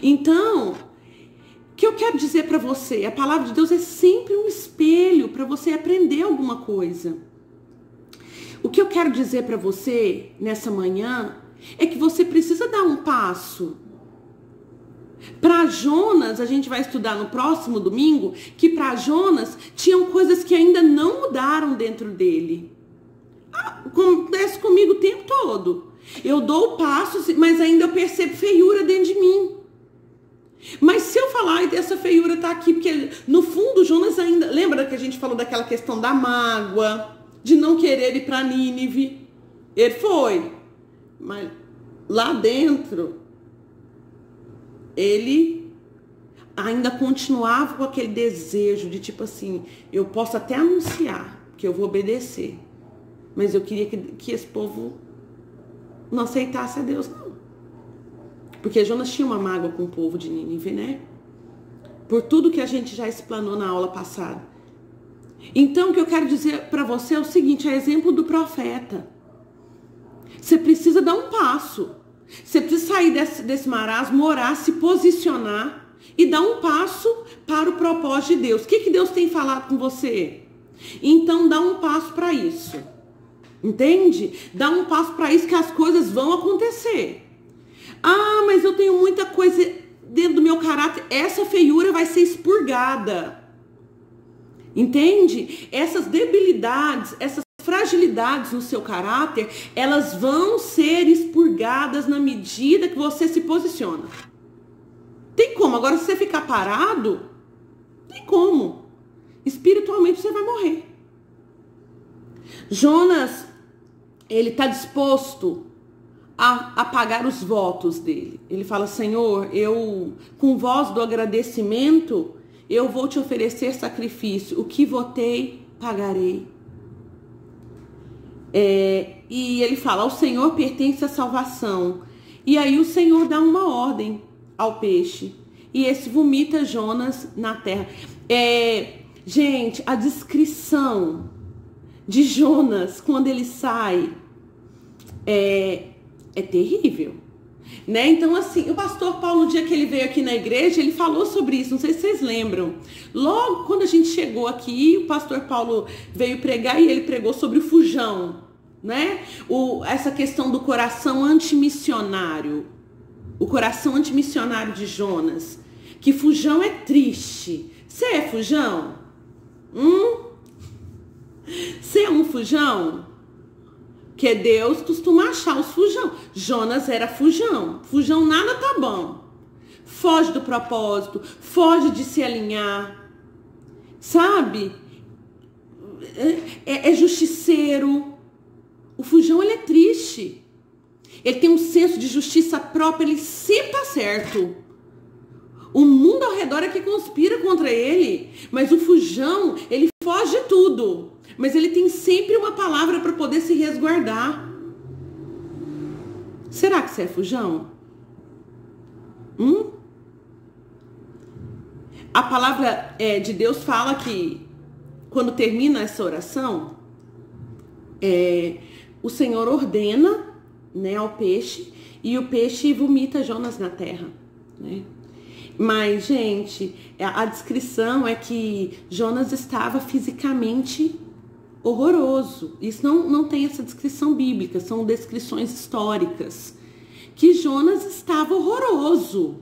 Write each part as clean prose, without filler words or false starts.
Então, o que eu quero dizer para você? A palavra de Deus é sempre um espelho para você aprender alguma coisa. O que eu quero dizer para você nessa manhã é que você precisa dar um passo. Para Jonas, a gente vai estudar no próximo domingo, que para Jonas tinham coisas que ainda não mudaram dentro dele. Acontece comigo o tempo todo. Eu dou o passo, mas ainda eu percebo feiura dentro de mim. Mas se eu falar, essa feiura tá aqui, porque no fundo Jonas ainda... Lembra que a gente falou daquela questão da mágoa, de não querer ir para Nínive? Ele foi, mas lá dentro, ele ainda continuava com aquele desejo de tipo assim, eu posso até anunciar que eu vou obedecer, mas eu queria que esse povo não aceitasse a Deus, não. Porque Jonas tinha uma mágoa com o povo de Nínive, né? Por tudo que a gente já explanou na aula passada. Então, o que eu quero dizer para você é o seguinte, é exemplo do profeta. Você precisa dar um passo. Você precisa sair desse marasmo, orar, se posicionar e dar um passo para o propósito de Deus. O que Deus tem falado com você? Então, dá um passo para isso. Entende? Dá um passo para isso que as coisas vão acontecer. Ah, mas eu tenho muita coisa dentro do meu caráter. Essa feiura vai ser expurgada. Entende? Essas debilidades, essas fragilidades no seu caráter, elas vão ser expurgadas na medida que você se posiciona. Tem como? Agora, se você ficar parado, tem como. Espiritualmente você vai morrer. Jonas, ele está disposto a pagar os votos dele. Ele fala, Senhor, eu, com voz do agradecimento, eu vou te oferecer sacrifício. O que votei, pagarei. E ele fala, ao Senhor pertence a salvação. E aí o Senhor dá uma ordem ao peixe. E esse vomita Jonas na terra. Gente, a descrição de Jonas, quando ele sai, é terrível, né? Então, assim, o pastor Paulo, no dia que ele veio aqui na igreja, ele falou sobre isso, não sei se vocês lembram. Logo quando a gente chegou aqui, o pastor Paulo veio pregar e ele pregou sobre o fujão, né? Essa questão do coração antimissionário, o coração antimissionário de Jonas, que fujão é triste. Você é fujão? Você é um fujão? Que Deus costuma achar os fujão. Jonas era fujão. Fujão nada tá bom. Foge do propósito. Foge de se alinhar. Sabe? É justiceiro. O fujão, ele é triste. Ele tem um senso de justiça própria. Ele sempre tá certo. O mundo ao redor é que conspira contra ele. Mas o fujão, ele foge de tudo. Mas ele tem sempre uma palavra para poder se resguardar. Será que você é fujão? A palavra de Deus fala que quando termina essa oração, o Senhor ordena, né, ao peixe, e o peixe vomita Jonas na terra, né? Mas, gente, a descrição é que Jonas estava fisicamente horroroso. Isso não tem essa descrição bíblica, são descrições históricas. Que Jonas estava horroroso,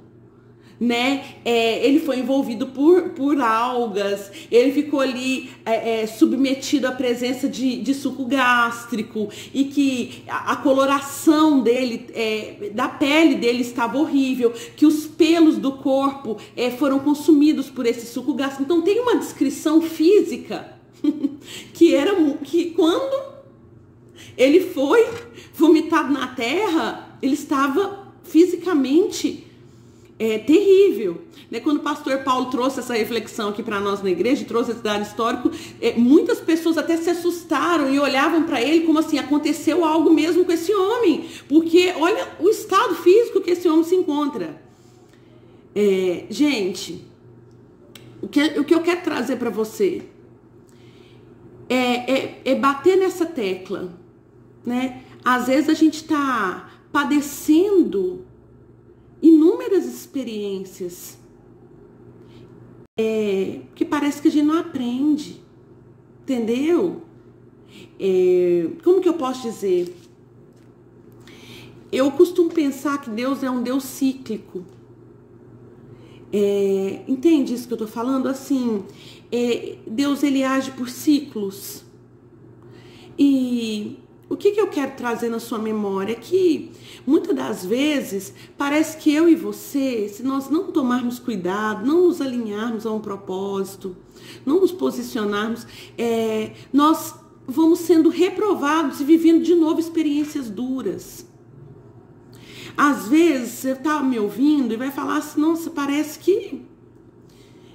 né? Ele foi envolvido por algas, ele ficou ali submetido à presença de suco gástrico, e que a coloração dele, da pele dele estava horrível, que os pelos do corpo foram consumidos por esse suco gástrico. Então tem uma descrição física que quando ele foi vomitado na terra, ele estava fisicamente terrível, né? Quando o pastor Paulo trouxe essa reflexão aqui para nós na igreja, trouxe esse dado histórico, muitas pessoas até se assustaram e olhavam para ele como assim, aconteceu algo mesmo com esse homem, porque olha o estado físico que esse homem se encontra. Gente, o que eu quero trazer para você é bater nessa tecla, né? Às vezes a gente está padecendo inúmeras experiências que parece que a gente não aprende, entendeu? Como que eu posso dizer? Eu costumo pensar que Deus é um Deus cíclico. Entende isso que eu tô falando? Assim, Deus, ele age por ciclos. E o que eu quero trazer na sua memória é que muitas das vezes parece que eu e você, se nós não tomarmos cuidado, não nos alinharmos a um propósito, não nos posicionarmos, nós vamos sendo reprovados e vivendo de novo experiências duras. Às vezes você está me ouvindo e vai falar assim, nossa, parece que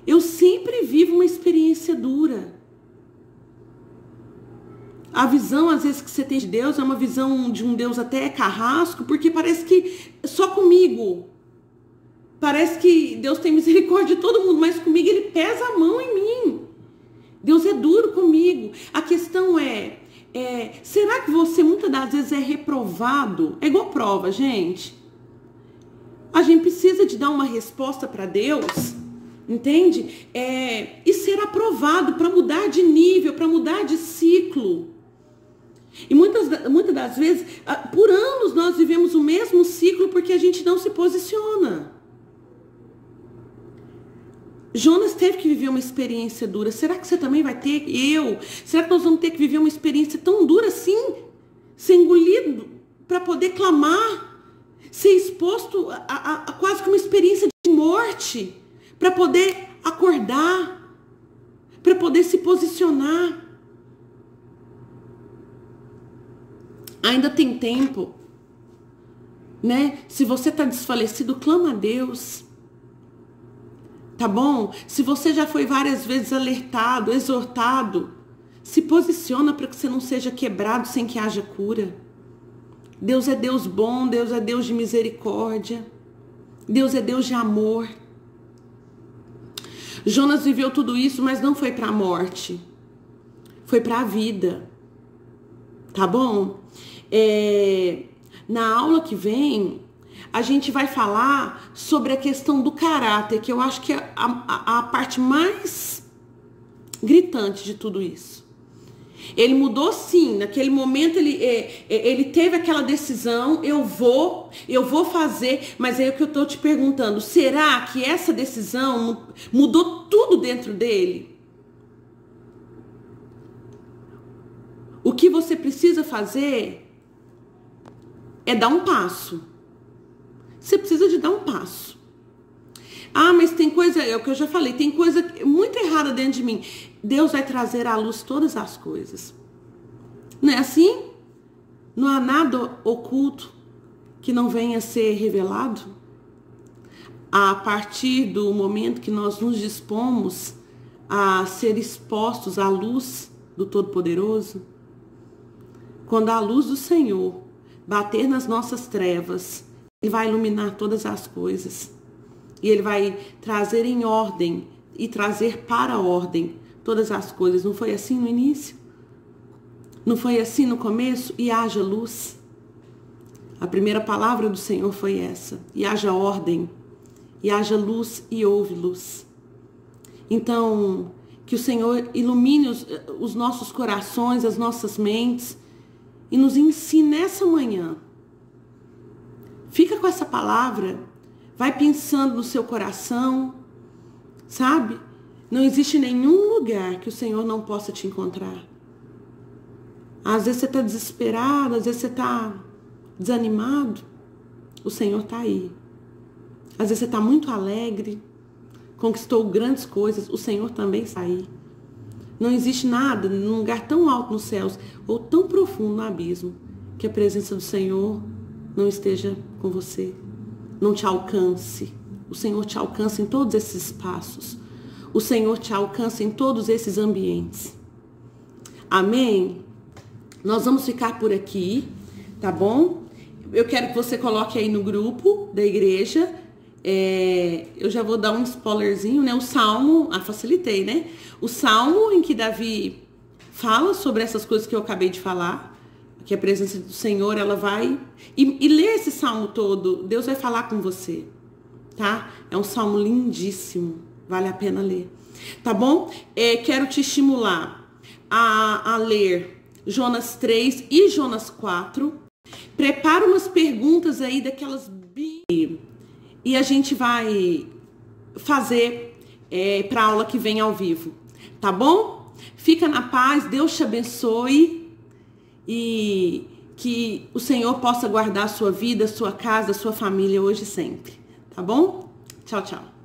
eu sempre vivo uma experiência dura. A visão, às vezes, que você tem de Deus é uma visão de um Deus até carrasco, porque parece que só comigo. Parece que Deus tem misericórdia de todo mundo, mas comigo ele pesa a mão em mim. Deus é duro comigo. A questão será que você muitas das vezes é reprovado? É igual prova, gente. A gente precisa de dar uma resposta para Deus, entende? E ser aprovado para mudar de nível, para mudar de ciclo. E muitas das vezes, por anos nós vivemos o mesmo ciclo porque a gente não se posiciona. Jonas teve que viver uma experiência dura. Será que você também vai ter? Será que nós vamos ter que viver uma experiência tão dura assim? Ser engolido para poder clamar? Ser exposto a quase que uma experiência de morte? Para poder acordar? Para poder se posicionar? Ainda tem tempo, né? Se você está desfalecido, clama a Deus. Tá bom? Se você já foi várias vezes alertado, exortado, se posiciona para que você não seja quebrado sem que haja cura. Deus é Deus bom, Deus é Deus de misericórdia, Deus é Deus de amor. Jonas viveu tudo isso, mas não foi para a morte, foi para a vida. Tá bom? Na aula que vem, a gente vai falar sobre a questão do caráter, que eu acho que é a parte mais gritante de tudo isso. Ele mudou sim, naquele momento ele teve aquela decisão, eu vou fazer, mas é o que eu estou te perguntando, será que essa decisão mudou tudo dentro dele? O que você precisa fazer é dar um passo. Você precisa de dar um passo. Ah, mas tem coisa, é o que eu já falei, tem coisa muito errada dentro de mim. Deus vai trazer à luz todas as coisas. Não é assim? Não há nada oculto que não venha a ser revelado. A partir do momento que nós nos dispomos a ser expostos à luz do Todo-Poderoso, quando a luz do Senhor bater nas nossas trevas, Ele vai iluminar todas as coisas. E Ele vai trazer em ordem e trazer para a ordem todas as coisas. Não foi assim no início? Não foi assim no começo? E haja luz. A primeira palavra do Senhor foi essa. E haja ordem. E haja luz e houve luz. Então, que o Senhor ilumine os nossos corações, as nossas mentes, e nos ensine nessa manhã. Fica com essa palavra, vai pensando no seu coração, sabe? Não existe nenhum lugar que o Senhor não possa te encontrar. Às vezes você está desesperado, às vezes você está desanimado, o Senhor está aí. Às vezes você está muito alegre, conquistou grandes coisas, o Senhor também está aí. Não existe nada num lugar tão alto nos céus ou tão profundo no abismo que a presença do Senhor não esteja com você, não te alcance. O Senhor te alcança em todos esses espaços. O Senhor te alcança em todos esses ambientes. Amém? Nós vamos ficar por aqui, tá bom? Eu quero que você coloque aí no grupo da igreja. Eu já vou dar um spoilerzinho, né? O Salmo, facilitei, né? O Salmo em que Davi fala sobre essas coisas que eu acabei de falar. que a presença do Senhor, ela vai... E ler esse salmo todo, Deus vai falar com você, tá? É um salmo lindíssimo, vale a pena ler, tá bom? Quero te estimular a ler Jonas 3 e Jonas 4. Prepara umas perguntas aí daquelas... E a gente vai fazer para a aula que vem ao vivo, tá bom? Fica na paz, Deus te abençoe e que o Senhor possa guardar a sua vida, a sua casa, a sua família hoje e sempre, tá bom? Tchau, tchau.